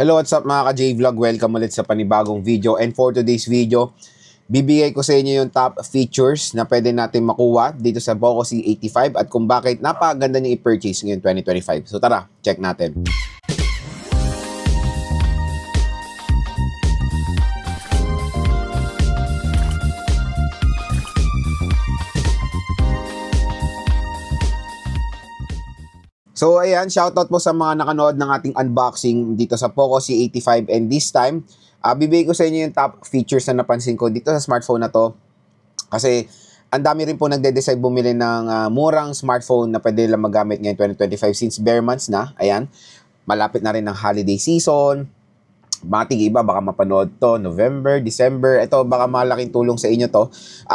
Hello, what's up mga ka-J-Vlog? Welcome ulit sa panibagong video. And for today's video, bibigay ko sa inyo yung top features na pwede natin makuha dito sa Poco C85 at kung bakit napakaganda niyo i-purchase ngayon 2025. So tara, check natin. So ayan, shoutout po sa mga nakanood ng ating unboxing dito sa Poco C85 and this time, bibigay ko sa inyo yung top features na napansin ko dito sa smartphone na to. Kasi ang dami rin po nagde-decide bumili ng murang smartphone na pwede lang magamit ngayon 2025 since bare months na. Ayan, malapit na rin ang holiday season. Matig iba, baka mapanood to November, December. Ito, baka malaking tulong sa inyo to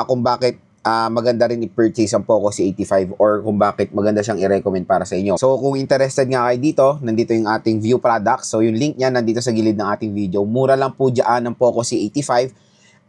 kung bakit maganda rin i-purchase ang Poco C85 or kung bakit maganda siyang i-recommend para sa inyo. So kung interested nga kayo dito, nandito yung ating view product. So yung link niya nandito sa gilid ng ating video. Mura lang po dyan ang Poco C85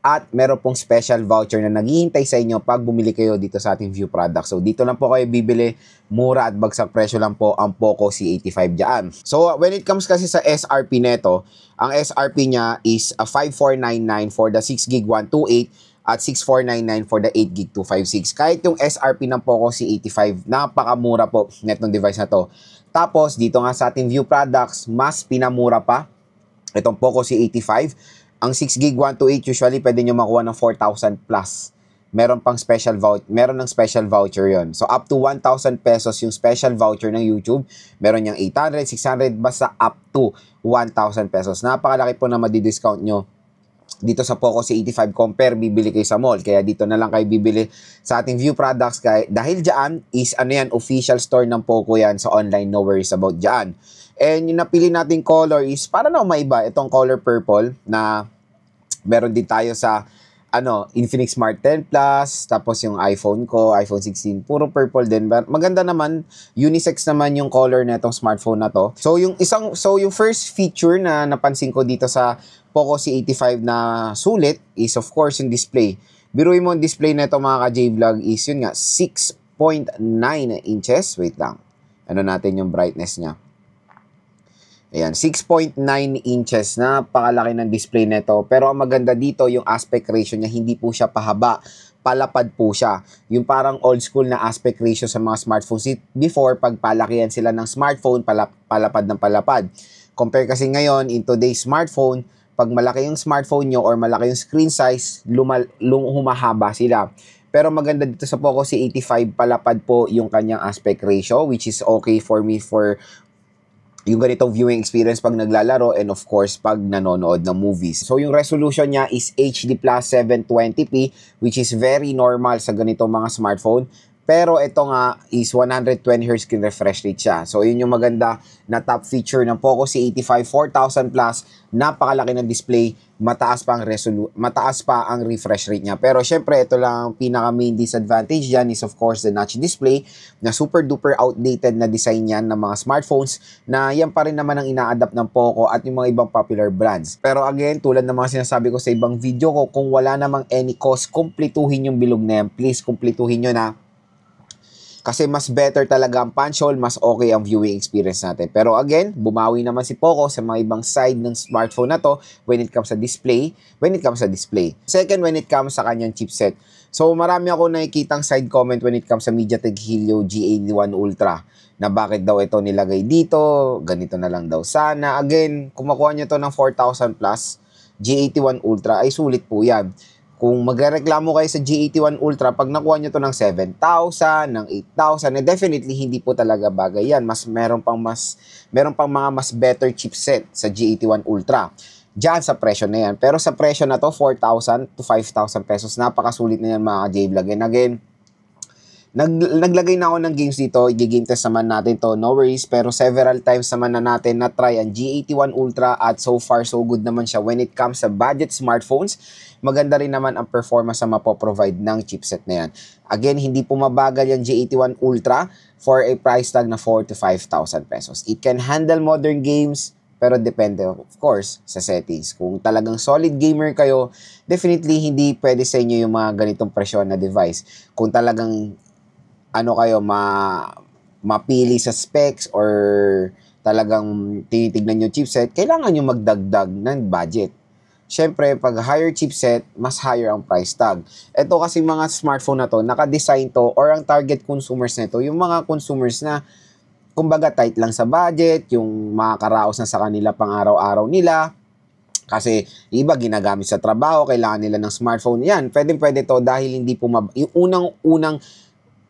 at meron pong special voucher na naghihintay sa inyo pag bumili kayo dito sa ating view product. So dito lang po kayo bibili, mura at bagsak presyo lang po ang Poco C85 dyan. So when it comes kasi sa SRP neto, ang SRP niya is 5499 for the 6GB 128 at 6499 for the 8GB 256. Kahit yung SRP ng Poco C85, napakamura po netong device na to. Tapos, dito nga sa ating view products, mas pinamura pa itong Poco C85. Ang 6GB 128, usually pwede nyo makuha ng 4,000 plus. Meron pang special voucher, meron ng special voucher yon. So, up to 1,000 pesos yung special voucher ng YouTube. Meron niyang 800, 600, basta up to 1,000 pesos. Napakalaki po na madi-discount nyo dito sa Poco C85 compare bibili kayo sa mall. Kaya dito na lang kayo bibili sa ating view products dahil dyan is official store ng Poco yan sa online, no worries about dyan. And yung napili nating color is para na maiba itong color purple na meron din tayo sa Infinix Smart 10 Plus, tapos yung iPhone ko, iPhone 16, puro purple din. Maganda naman, unisex naman yung color na itong smartphone na to. So yung first feature na napansin ko dito sa Poco C85 na sulit is of course yung display. Biruin mo yung display na ito mga ka-J-Vlog is yun nga 6.9 inches. Wait lang. Ano natin yung brightness niya. Ayan, 6.9 inches. Napakalaki ng display nito. Pero ang maganda dito, yung aspect ratio niya, hindi po siya pahaba. Palapad po siya. Yung parang old school na aspect ratio sa mga smartphones. Before, pag palakihan sila ng smartphone, palapad ng palapad. Compare kasi ngayon, in today's smartphone, pag malaki yung smartphone nyo or malaki yung screen size, humahaba sila. Pero maganda dito sa Poco C85, palapad po yung kanyang aspect ratio, which is okay for me for yung ganitong viewing experience pag naglalaro and of course pag nanonood ng movies. So yung resolution niya is HD Plus 720p which is very normal sa ganitong mga smartphone. Pero ito nga is 120Hz screen refresh rate siya. So yun yung maganda na top feature ng Poco C85 4000 plus. Napakalaki ng display, mataas pa ang refresh rate niya. Pero syempre ito lang ang pinaka main disadvantage diyan is of course the notch display na super duper outdated na design yan ng mga smartphones na yan pa rin naman ang ina-adapt ng Poco at yung mga ibang popular brands. Pero again, tulad ng mga sinasabi ko sa ibang video ko, kung wala namang any cost, kumpletuhin yung bilog na yan. Please, kumpletuhin nyo na. Kasi mas better talaga ang punch hole, mas okay ang viewing experience natin. Pero again, bumawi naman si Poco sa mga ibang side ng smartphone na to when it comes sa display. Second, when it comes sa kanyang chipset. So marami ako nakikitang side comment when it comes sa MediaTek Helio G81 Ultra. Na bakit daw ito nilagay dito, ganito na lang daw sana. Again, kung makuha nyo to ng 4,000 plus, G81 Ultra ay sulit po yan. Kung magreklamo kayo sa G81 Ultra, pag nakuha nyo to ng 7,000, ng 8,000, definitely hindi po talaga bagay yan. Meron pang mga mas better chipset sa G81 Ultra. Diyan sa presyo na yan. Pero sa presyo na to, 4,000 to 5,000 pesos, napakasulit na yan mga J-Vlog. And again, naglagay na ako ng games dito, i-game test naman natin to, no worries, pero several times naman na natin na-try ang G81 Ultra at so far so good naman siya when it comes sa budget smartphones. Maganda rin naman ang performance na mapoprovide ng chipset na yan. Again, hindi po mabagal yung G81 Ultra for a price tag na 4,000 to 5,000 pesos. It can handle modern games, pero depende of course sa settings. Kung talagang solid gamer kayo, definitely hindi pwede sa inyo yung mga ganitong presyon na device. Kung talagang mapili sa specs or talagang tinitignan yung chipset, kailangan nyo magdagdag ng budget. Siyempre, pag higher chipset, mas higher ang price tag. Ito kasi mga smartphone na to, naka-design to or ang target consumers nito, yung mga consumers na kumbaga tight lang sa budget, yung makakaraos na sa kanila pang araw-araw nila. Kasi iba ginagamit sa trabaho, kailangan nila ng smartphone. Yan, pwede to dahil hindi po yung unang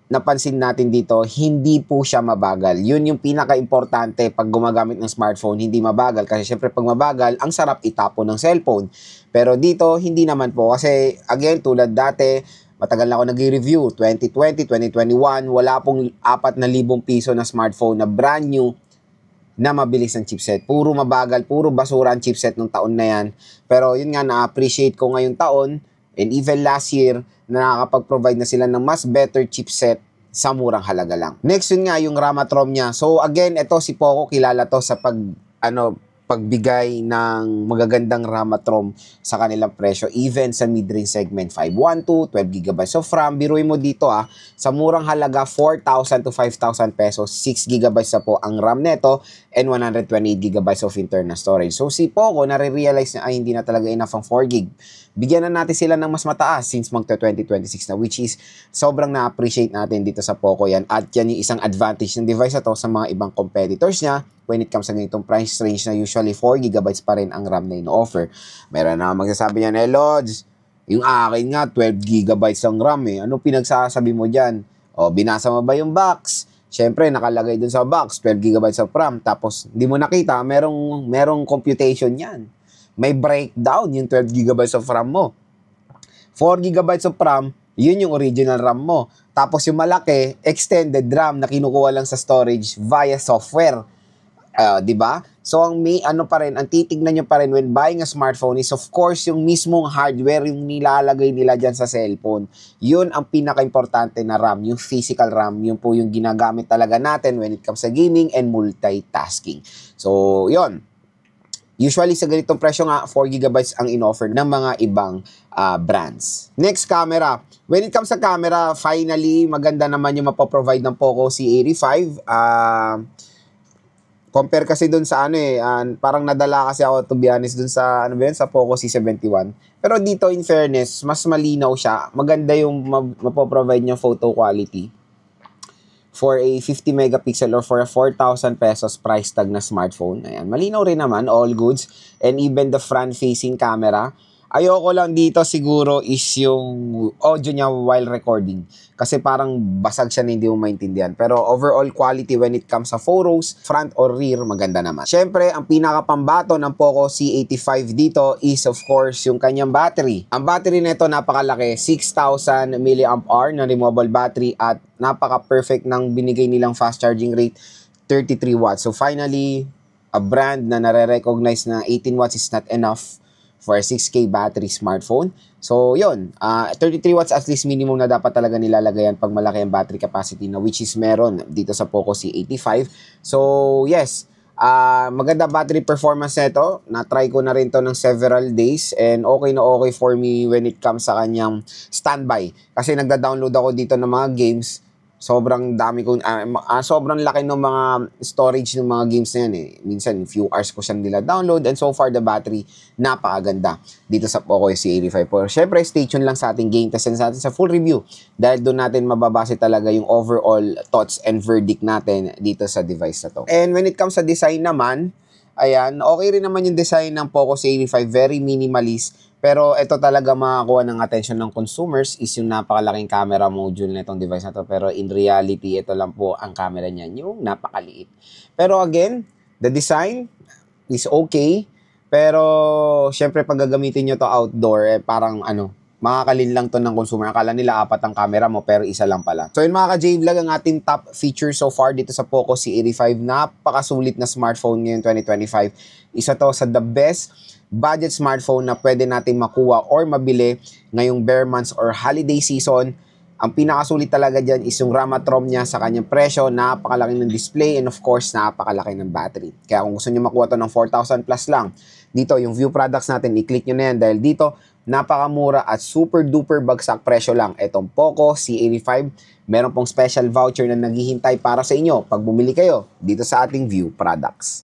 napansin natin dito, hindi po siya mabagal. Yun yung pinaka-importante pag gumagamit ng smartphone, hindi mabagal. Kasi syempre pag mabagal, ang sarap itapon ng cellphone. Pero dito, hindi naman po. Kasi again, tulad dati, matagal na ako nag-review, 2020, 2021, wala pong 4,000 piso na smartphone na brand new na mabilis ang chipset. Puro mabagal, puro basura ang chipset nung taon na yan. Pero yun nga, na-appreciate ko ngayong taon, and even last year, na nakakapag-provide na sila ng mas better chipset sa murang halaga lang. Next yun nga, yung RAM at ROM niya. So again, ito si Poco, kilala to sa pagbigay ng magagandang RAM at ROM sa kanilang presyo, even sa mid-range segment, 512, 12GB of RAM. Biruin mo dito sa murang halaga, 4,000 to 5,000 pesos, 6GB na po ang RAM neto, and 128GB of internal storage. So si Poco, nare-realize na hindi na talaga enough ang 4GB. Bigyan na natin sila ng mas mataas since magta-2026 na, which is sobrang na-appreciate natin dito sa Poco yan. At yan yung isang advantage ng device na to sa mga ibang competitors niya when it comes sa ganitong price range na usually 4GB pa rin ang RAM na ino-offer. Meron na magsasabi niya, Lods, yung akin nga 12GB ang RAM eh. Ano pinagsasabi mo dyan? O, binasa mo ba yung box? Siyempre, nakalagay dun sa box, 12GB of RAM. Tapos, hindi mo nakita, merong computation yan. May breakdown yung 12GB of RAM mo. 4GB of RAM, yun yung original RAM mo. Tapos yung malaki, extended RAM na kinukuha lang sa storage via software. 'Di ba? So ang ang titignan nyo pa rin when buying a smartphone is of course yung mismong hardware yung nilalagay nila diyan sa cellphone. Yun ang pinaka-importante na RAM, yung physical RAM, yun po yung ginagamit talaga natin when it comes sa gaming and multitasking. So, yun. Usually sa ganitong presyo nga, 4GB ang in-offer ng mga ibang brands. Next, camera. When it comes sa camera, finally, maganda naman yung mapoprovide ng Poco C85. Compare kasi dun sa parang nadala kasi ako to be honest dun sa sa Poco C71. Pero dito in fairness, mas malinaw siya. Maganda yung mapoprovide niyang photo quality for a 50 megapixel or for a 4,000 pesos price tag na smartphone. Ayan, malinaw rin naman, all goods. And even the front-facing camera. Ayoko lang dito siguro is yung audio niya while recording. Kasi parang basag siya na hindi mo maintindihan. Pero overall quality when it comes sa photos, front or rear, maganda naman. Siyempre, ang pinakapambato ng Poco C85 dito is of course yung kanyang battery. Ang battery nito napakalaki, 6,000 mAh na removable battery at napaka-perfect ng binigay nilang fast charging rate, 33 watts. So finally, a brand na nare-recognize na 18 watts is not enough for a 6K battery smartphone. So, yun. 33 watts at least minimum na dapat talaga nilalagayan pag malaki ang battery capacity na which is meron dito sa Poco C85. So, yes. Maganda battery performance nito. Na-try ko na rin to ng several days and okay na okay for me when it comes sa kanyang standby. Kasi nagda-download ako dito ng mga games. Sobrang dami ko, sobrang laki ng mga storage ng mga games na yan eh. Minsan, few hours ko siyang nila download and so far the battery, napakaganda dito sa Poco C85 Pro. Syempre, stay tuned lang sa ating game test and sa ating sa full review dahil doon natin mababase talaga yung overall thoughts and verdict natin dito sa device na to. And when it comes sa design naman, ayan, okay rin naman yung design ng Poco C85, very minimalist. Pero ito talaga makakuha ng attention ng consumers is yung napakalaking camera module na itong device na to. Pero in reality, ito lang po ang camera niya, yung napakaliit. Pero again, the design is okay. Pero syempre pag gagamitin nyo to outdoor, parang makakalin lang to ng consumer. Akala nila 4 ang camera mo pero isa lang pala. So yun mga ka-J-Vlog, ang ating top feature so far dito sa Poco C85. Napakasulit na smartphone ngayon 2025. Isa to sa the best budget smartphone na pwede natin makuha or mabili ngayong bare months or holiday season. Ang pinakasulit talaga dyan is yung RAM at ROM niya sa kanyang presyo, napakalaki ng display, and of course, napakalaki ng battery. Kaya kung gusto nyo makuha to ng 4,000 plus lang, dito yung view products natin, i-click nyo na yan dahil dito, napakamura at super duper bagsak presyo lang. Itong Poco C85, meron pong special voucher na naghihintay para sa inyo pag bumili kayo dito sa ating View Products.